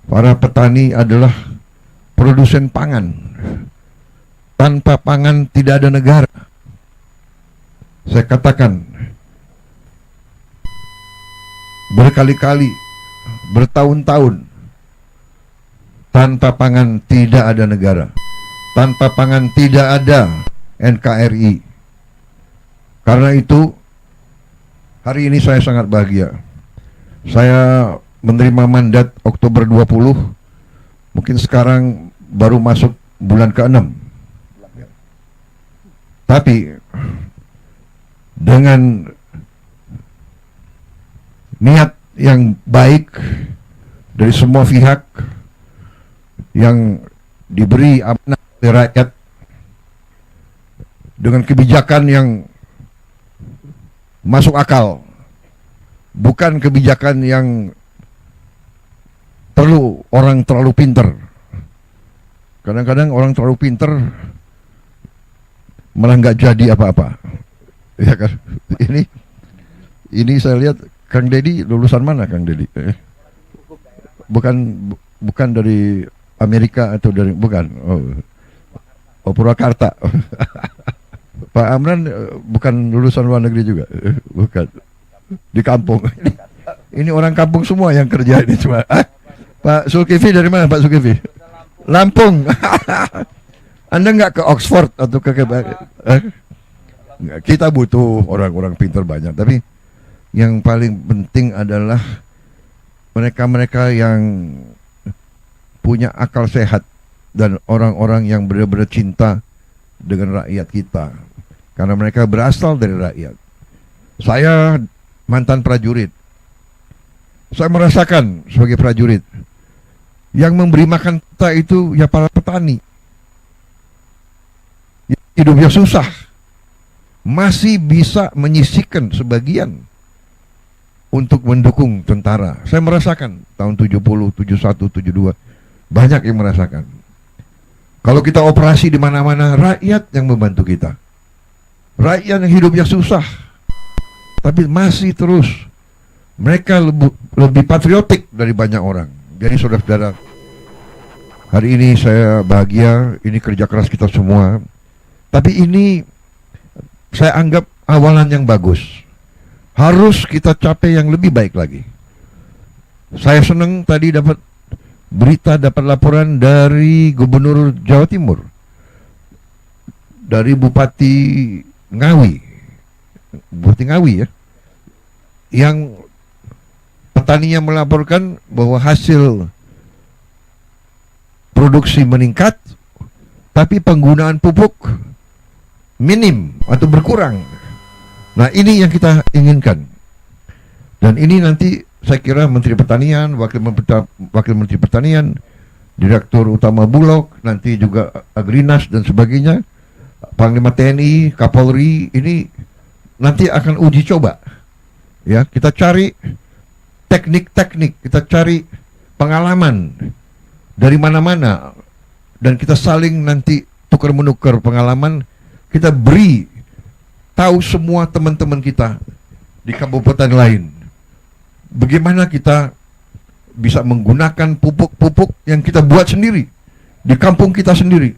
Para petani adalah produsen pangan. Tanpa pangan tidak ada negara. Saya katakan berkali-kali, bertahun-tahun, tanpa pangan tidak ada negara. Tanpa pangan tidak ada NKRI. Karena itu, hari ini saya sangat bahagia. Saya menerima mandat Oktober 20, mungkin sekarang baru masuk bulan ke-6. Tapi dengan niat yang baik dari semua pihak yang diberi amanah oleh rakyat, dengan kebijakan yang masuk akal, bukan kebijakan yang perlu orang terlalu pinter. Kadang-kadang orang terlalu pinter malah nggak jadi apa-apa, ya kan? Ini saya lihat Kang Deddy lulusan mana, Kang Deddy? Bukan dari Amerika atau dari bukan? Oh Purwakarta. Pak Amran bukan lulusan luar negeri juga, bukan. Di kampung. Ini orang kampung semua yang kerja ini cuma. Pak Zulkifli dari mana, Pak Zulkifli? Lampung. Anda nggak ke Oxford atau ke kita butuh orang-orang pintar banyak, tapi yang paling penting adalah mereka-mereka yang punya akal sehat dan orang-orang yang benar-benar cinta dengan rakyat kita, karena mereka berasal dari rakyat. Saya mantan prajurit. Saya merasakan sebagai prajurit yang memberi makan kita itu ya para petani. Hidupnya susah, masih bisa menyisihkan sebagian untuk mendukung tentara. Saya merasakan tahun 70, 71, 72 banyak yang merasakan. Kalau kita operasi di mana-mana, rakyat yang membantu kita. Rakyat yang hidupnya susah, tapi masih terus. Mereka lebih patriotik dari banyak orang. Jadi saudara-saudara, hari ini saya bahagia, ini kerja keras kita semua. Tapi ini saya anggap awalan yang bagus. Harus kita capai yang lebih baik lagi. Saya senang tadi dapat berita, dapat laporan dari Gubernur Jawa Timur, dari Bupati Ngawi ya, yang petaninya melaporkan bahwa hasil produksi meningkat, tapi penggunaan pupuk minim atau berkurang. Nah, ini yang kita inginkan. Dan ini nanti saya kira Menteri Pertanian, Wakil Menteri Pertanian, Direktur Utama Bulog, nanti juga Agrinas dan sebagainya, Panglima TNI, Kapolri, ini nanti akan uji coba. Ya, kita cari teknik-teknik, kita cari pengalaman dari mana-mana, dan kita saling nanti tukar-menukar pengalaman. Kita beri tahu semua teman-teman kita di kabupaten lain bagaimana kita bisa menggunakan pupuk-pupuk yang kita buat sendiri di kampung kita sendiri.